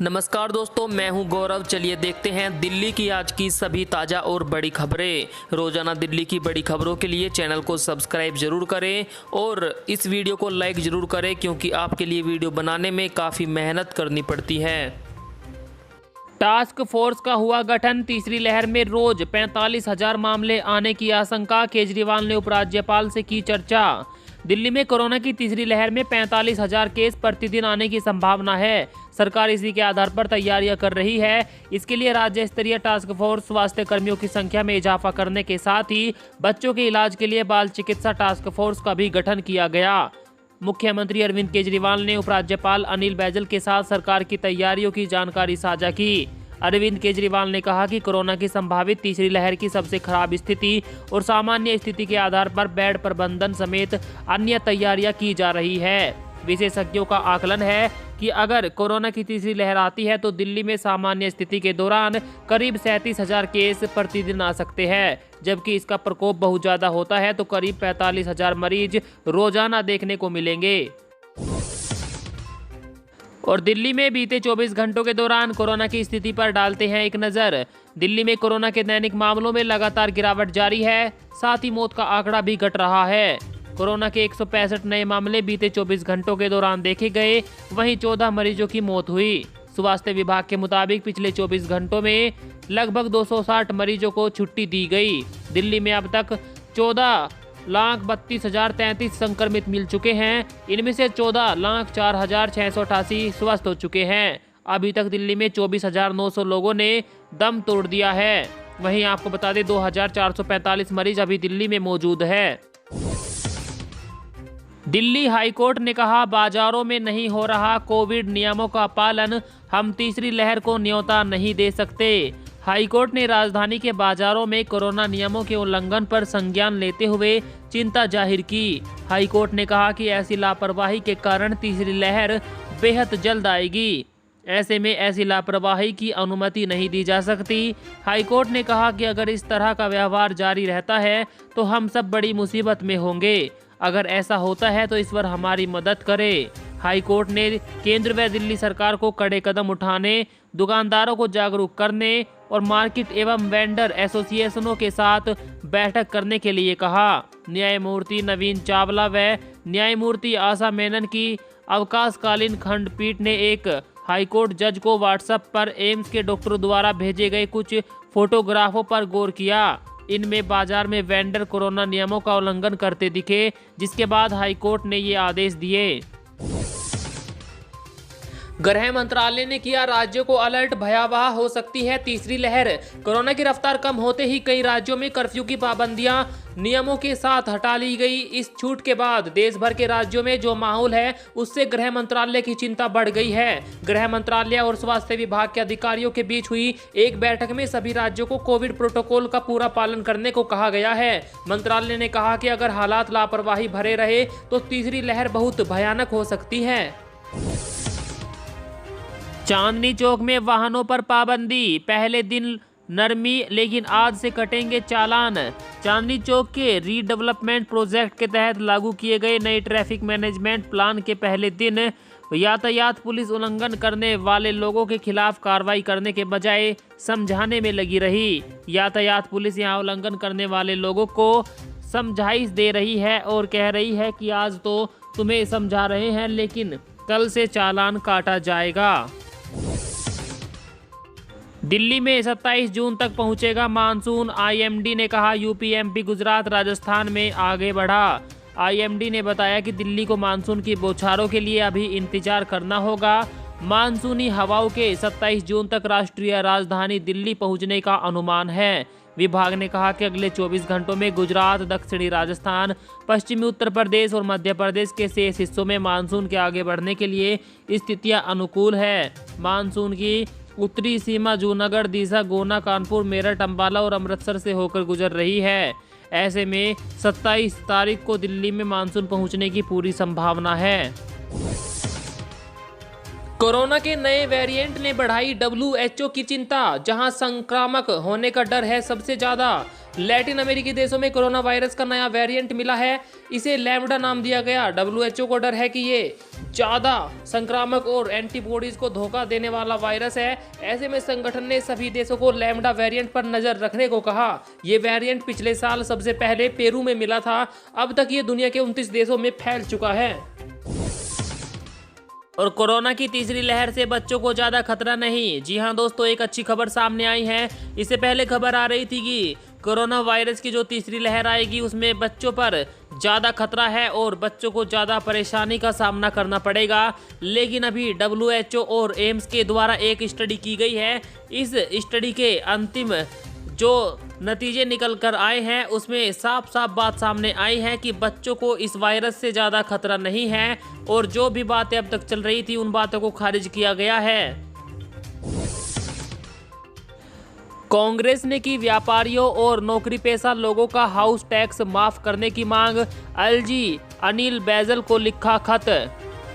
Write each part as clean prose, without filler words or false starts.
नमस्कार दोस्तों, मैं हूं गौरव। चलिए देखते हैं दिल्ली की आज की सभी ताज़ा और बड़ी खबरें। रोजाना दिल्ली की बड़ी खबरों के लिए चैनल को सब्सक्राइब जरूर करें और इस वीडियो को लाइक जरूर करें, क्योंकि आपके लिए वीडियो बनाने में काफ़ी मेहनत करनी पड़ती है। टास्क फोर्स का हुआ गठन, तीसरी लहर में रोज 45,000 मामले आने की आशंका। केजरीवाल ने उपराज्यपाल से की चर्चा। दिल्ली में कोरोना की तीसरी लहर में 45,000 केस प्रतिदिन आने की संभावना है। सरकार इसी के आधार पर तैयारियां कर रही है। इसके लिए राज्य स्तरीय टास्क फोर्स, स्वास्थ्य कर्मियों की संख्या में इजाफा करने के साथ ही बच्चों के इलाज के लिए बाल चिकित्सा टास्क फोर्स का भी गठन किया गया। मुख्यमंत्री अरविंद केजरीवाल ने उपराज्यपाल अनिल बैजल के साथ सरकार की तैयारियों की जानकारी साझा की। अरविंद केजरीवाल ने कहा कि कोरोना की संभावित तीसरी लहर की सबसे खराब स्थिति और सामान्य स्थिति के आधार पर बेड प्रबंधन समेत अन्य तैयारियां की जा रही है। विशेषज्ञों का आकलन है कि अगर कोरोना की तीसरी लहर आती है तो दिल्ली में सामान्य स्थिति के दौरान करीब 37,000 केस प्रतिदिन आ सकते हैं, जबकि इसका प्रकोप बहुत ज़्यादा होता है तो करीब 45,000 मरीज रोजाना देखने को मिलेंगे। और दिल्ली में बीते 24 घंटों के दौरान कोरोना की स्थिति पर डालते हैं एक नज़र। दिल्ली में कोरोना के दैनिक मामलों में लगातार गिरावट जारी है, साथ ही मौत का आंकड़ा भी घट रहा है। कोरोना के 165 नए मामले बीते 24 घंटों के दौरान देखे गए, वहीं 14 मरीजों की मौत हुई। स्वास्थ्य विभाग के मुताबिक पिछले 24 घंटों में लगभग 260 मरीजों को छुट्टी दी गई। दिल्ली में अब तक 14,32,033 संक्रमित मिल चुके हैं। इनमें से 14,04,688 स्वस्थ हो चुके हैं। अभी तक दिल्ली में 24,900 लोगों ने दम तोड़ दिया है। वहीं आपको बता दें 2,445 मरीज अभी दिल्ली में मौजूद है। दिल्ली हाईकोर्ट ने कहा, बाजारों में नहीं हो रहा कोविड नियमों का पालन, हम तीसरी लहर को न्योता नहीं दे सकते। हाईकोर्ट ने राजधानी के बाजारों में कोरोना नियमों के उल्लंघन पर संज्ञान लेते हुए चिंता जाहिर की। हाईकोर्ट ने कहा कि ऐसी लापरवाही के कारण तीसरी लहर बेहद जल्द आएगी। ऐसे में ऐसी लापरवाही की अनुमति नहीं दी जा सकती। हाईकोर्ट ने कहा कि अगर इस तरह का व्यवहार जारी रहता है तो हम सब बड़ी मुसीबत में होंगे। अगर ऐसा होता है तो इस पर हमारी मदद करें। हाईकोर्ट ने केंद्र व दिल्ली सरकार को कड़े कदम उठाने, दुकानदारों को जागरूक करने और मार्केट एवं वेंडर एसोसिएशनों के साथ बैठक करने के लिए कहा। न्यायमूर्ति नवीन चावला व न्यायमूर्ति आशा मेनन की अवकाशकालीन खंडपीठ ने एक हाईकोर्ट जज को व्हाट्सएप पर एम्स के डॉक्टरों द्वारा भेजे गए कुछ फोटोग्राफों पर गौर किया। इनमें बाजार में वेंडर कोरोना नियमों का उल्लंघन करते दिखे, जिसके बाद हाईकोर्ट ने ये आदेश दिए। गृह मंत्रालय ने किया राज्यों को अलर्ट, भयावह हो सकती है तीसरी लहर। कोरोना की रफ्तार कम होते ही कई राज्यों में कर्फ्यू की पाबंदियां नियमों के साथ हटा ली गई। इस छूट के बाद देश भर के राज्यों में जो माहौल है उससे गृह मंत्रालय की चिंता बढ़ गई है। गृह मंत्रालय और स्वास्थ्य विभाग के अधिकारियों के बीच हुई एक बैठक में सभी राज्यों को कोविड प्रोटोकॉल का पूरा पालन करने को कहा गया है। मंत्रालय ने कहा कि अगर हालात लापरवाही भरे रहे तो तीसरी लहर बहुत भयानक हो सकती है। चांदनी चौक में वाहनों पर पाबंदी, पहले दिन नरमी लेकिन आज से कटेंगे चालान। चांदनी चौक के रीडेवलपमेंट प्रोजेक्ट के तहत लागू किए गए नए ट्रैफिक मैनेजमेंट प्लान के पहले दिन यातायात पुलिस उल्लंघन करने वाले लोगों के खिलाफ कार्रवाई करने के बजाय समझाने में लगी रही। यातायात पुलिस यहां उल्लंघन करने वाले लोगों को समझाइश दे रही है और कह रही है कि आज तो तुम्हें समझा रहे हैं, लेकिन कल से चालान काटा जाएगा। दिल्ली में 27 जून तक पहुंचेगा मानसून। आईएमडी ने कहा, यूपी, एमपी, गुजरात, राजस्थान में आगे बढ़ा। आईएमडी ने बताया कि दिल्ली को मानसून की बौछारों के लिए अभी इंतजार करना होगा। मानसूनी हवाओं के 27 जून तक राष्ट्रीय राजधानी दिल्ली पहुंचने का अनुमान है। विभाग ने कहा कि अगले 24 घंटों में गुजरात, दक्षिणी राजस्थान, पश्चिमी उत्तर प्रदेश और मध्य प्रदेश के शेष हिस्सों में मानसून के आगे बढ़ने के लिए स्थितियां अनुकूल है। मानसून की उत्तरी सीमा जूनागढ़, दीसा, गोना, कानपुर, मेरठ, अंबाला और अमृतसर से होकर गुजर रही है। ऐसे में 27 तारीख को दिल्ली में मानसून पहुंचने की पूरी संभावना है। कोरोना के नए वेरिएंट ने बढ़ाई WHO की चिंता, जहां संक्रामक होने का डर है सबसे ज्यादा। लैटिन अमेरिकी देशों में कोरोना वायरस का नया वेरिएंट मिला है। इसे लैम्बडा नाम दिया गया। WHO को डर है कि ये ज़्यादा संक्रामक और एंटीबॉडीज को धोखा देने वाला वायरस है। ऐसे में संगठन ने सभी देशों को लैम्बडा वेरिएंट पर नजर रखने को कहा। ये वेरिएंट पिछले साल सबसे पहले पेरू में मिला था। अब तक ये दुनिया के 29 देशों में फैल चुका है। और कोरोना की तीसरी लहर से बच्चों को ज़्यादा खतरा नहीं। जी हाँ दोस्तों, एक अच्छी खबर सामने आई है। इससे पहले खबर आ रही थी कि कोरोना वायरस की जो तीसरी लहर आएगी उसमें बच्चों पर ज़्यादा खतरा है और बच्चों को ज़्यादा परेशानी का सामना करना पड़ेगा। लेकिन अभी WHO और एम्स के द्वारा एक स्टडी की गई है। इस स्टडी के अंतिम जो नतीजे निकल कर आए हैं उसमें साफ साफ बात सामने आई है कि बच्चों को इस वायरस से ज़्यादा खतरा नहीं है और जो भी बातें अब तक चल रही थी उन बातों को खारिज किया गया है। कांग्रेस ने की व्यापारियों और नौकरी पेशा लोगों का हाउस टैक्स माफ करने की मांग। LG अनिल बैजल को लिखा खत।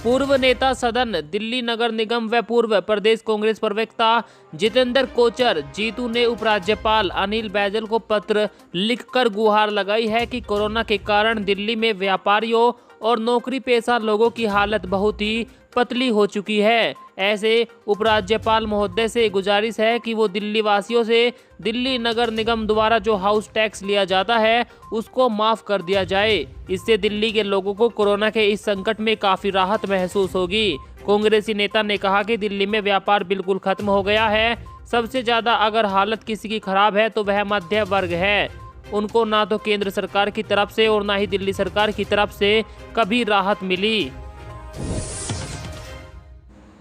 पूर्व नेता सदन दिल्ली नगर निगम व पूर्व प्रदेश कांग्रेस प्रवक्ता जितेंद्र कोचर जीतू ने उपराज्यपाल अनिल बैजल को पत्र लिखकर गुहार लगाई है कि कोरोना के कारण दिल्ली में व्यापारियों और नौकरी पेशा लोगों की हालत बहुत ही पतली हो चुकी है। ऐसे उपराज्यपाल महोदय से गुजारिश है कि वो दिल्ली वासियों से दिल्ली नगर निगम द्वारा जो हाउस टैक्स लिया जाता है उसको माफ़ कर दिया जाए। इससे दिल्ली के लोगों को कोरोना के इस संकट में काफ़ी राहत महसूस होगी। कांग्रेसी नेता ने कहा कि दिल्ली में व्यापार बिल्कुल खत्म हो गया है। सबसे ज़्यादा अगर हालत किसी की खराब है तो वह मध्य वर्ग है। उनको ना तो केंद्र सरकार की तरफ से और ना ही दिल्ली सरकार की तरफ से कभी राहत मिली।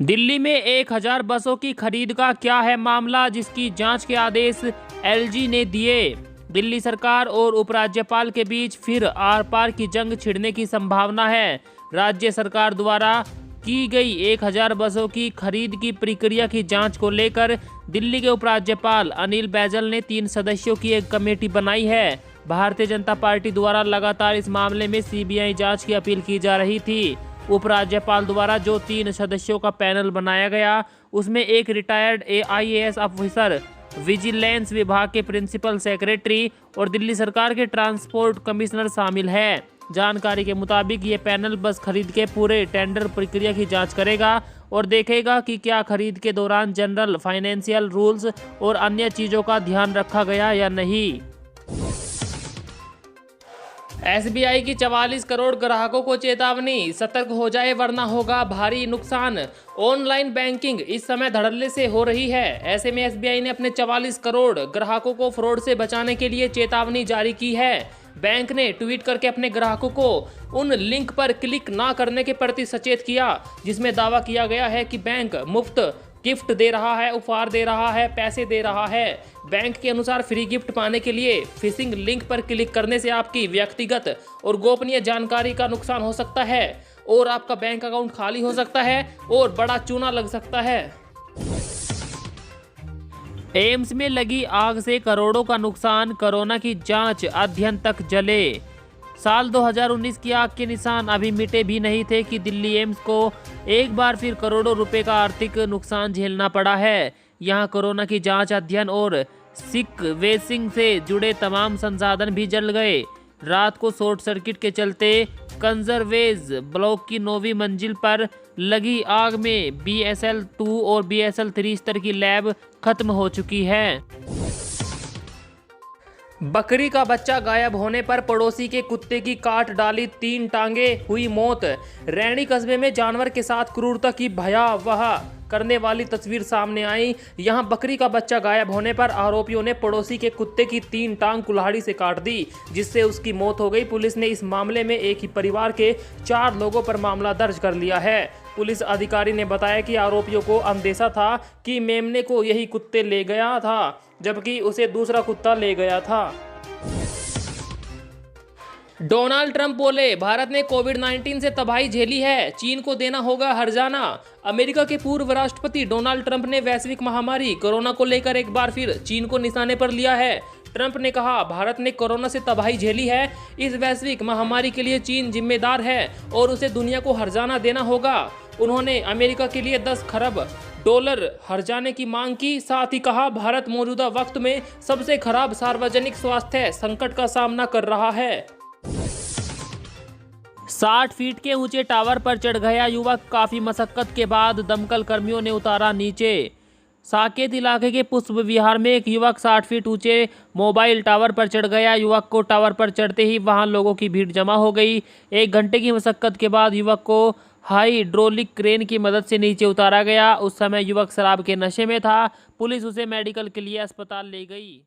दिल्ली में 1000 बसों की खरीद का क्या है मामला, जिसकी जांच के आदेश LG ने दिए। दिल्ली सरकार और उपराज्यपाल के बीच फिर आर पार की जंग छिड़ने की संभावना है। राज्य सरकार द्वारा की गई 1000 बसों की खरीद की प्रक्रिया की जांच को लेकर दिल्ली के उपराज्यपाल अनिल बैजल ने 3 सदस्यों की एक कमेटी बनाई है। भारतीय जनता पार्टी द्वारा लगातार इस मामले में CBI जांच की अपील की जा रही थी। उपराज्यपाल द्वारा जो 3 सदस्यों का पैनल बनाया गया उसमें एक रिटायर्ड IAS ऑफिसर, विजिलेंस विभाग के प्रिंसिपल सेक्रेटरी और दिल्ली सरकार के ट्रांसपोर्ट कमिश्नर शामिल है। जानकारी के मुताबिक ये पैनल बस खरीद के पूरे टेंडर प्रक्रिया की जांच करेगा और देखेगा कि क्या खरीद के दौरान जनरल फाइनेंशियल रूल्स और अन्य चीज़ों का ध्यान रखा गया या नहीं। SBI की 44 करोड़ ग्राहकों को चेतावनी, सतर्क हो जाए वरना होगा भारी नुकसान। ऑनलाइन बैंकिंग इस समय धड़ल्ले से हो रही है। ऐसे में SBI ने अपने 44 करोड़ ग्राहकों को फ्रॉड से बचाने के लिए चेतावनी जारी की है। बैंक ने ट्वीट करके अपने ग्राहकों को उन लिंक पर क्लिक ना करने के प्रति सचेत किया जिसमें दावा किया गया है कि बैंक मुफ्त गिफ्ट दे रहा है, उपहार दे रहा है, पैसे दे रहा है। बैंक के अनुसार फ्री गिफ्ट पाने के लिए फिशिंग लिंक पर क्लिक करने से आपकी व्यक्तिगत और गोपनीय जानकारी का नुकसान हो सकता है और आपका बैंक अकाउंट खाली हो सकता है और बड़ा चूना लग सकता है। एम्स में लगी आग से करोड़ों का नुकसान, कोरोना की जांच अध्ययन तक जले। साल 2019 की आग के निशान अभी मिटे भी नहीं थे कि दिल्ली एम्स को एक बार फिर करोड़ों रुपए का आर्थिक नुकसान झेलना पड़ा है। यहां कोरोना की जांच अध्ययन और सीक्वेंसिंग से जुड़े तमाम संसाधन भी जल गए। रात को शॉर्ट सर्किट के चलते कंजरवेज ब्लॉक की 9वीं मंजिल पर लगी आग में BSL-2 और BSL-3 स्तर की लैब खत्म हो चुकी है। बकरी का बच्चा गायब होने पर पड़ोसी के कुत्ते की काट डाली 3 टांगे, हुई मौत। रैणी कस्बे में जानवर के साथ क्रूरता की भयावह करने वाली तस्वीर सामने आई। यहां बकरी का बच्चा गायब होने पर आरोपियों ने पड़ोसी के कुत्ते की 3 टांग कुल्हाड़ी से काट दी जिससे उसकी मौत हो गई। पुलिस ने इस मामले में एक ही परिवार के 4 लोगों पर मामला दर्ज कर लिया है। पुलिस अधिकारी ने बताया कि आरोपियों को अंदेशा था कि मेमने को यही कुत्ते ले गया था जबकि उसे दूसरा कुत्ता ले गया था। डोनाल्ड ट्रंप बोले, भारत ने कोविड-19 से तबाही झेली है, चीन को देना होगा हर्जाना। अमेरिका के पूर्व राष्ट्रपति डोनाल्ड ट्रंप ने वैश्विक महामारी कोरोना को लेकर एक बार फिर चीन को निशाने पर लिया है। ट्रंप ने कहा, भारत ने कोरोना से तबाही झेली है, इस वैश्विक महामारी के लिए चीन जिम्मेदार है और उसे दुनिया को हर्जाना देना होगा। उन्होंने अमेरिका के लिए $10 खरब डॉलर हर्जाने की मांग की। साथ ही कहा, भारत मौजूदा वक्त में सबसे खराब सार्वजनिक स्वास्थ्य संकट का सामना कर रहा है। 60 फीट के ऊंचे टावर पर चढ़ गया युवक, काफी मशक्कत के बाद दमकल कर्मियों ने उतारा नीचे। साकेत इलाके के पुष्प विहार में एक युवक 60 फीट ऊंचे मोबाइल टावर पर चढ़ गया। युवक को टावर पर चढ़ते ही वहां लोगों की भीड़ जमा हो गई। 1 घंटे की मशक्कत के बाद युवक को हाइड्रोलिक क्रेन की मदद से नीचे उतारा गया। उस समय युवक शराब के नशे में था। पुलिस उसे मेडिकल के लिए अस्पताल ले गई।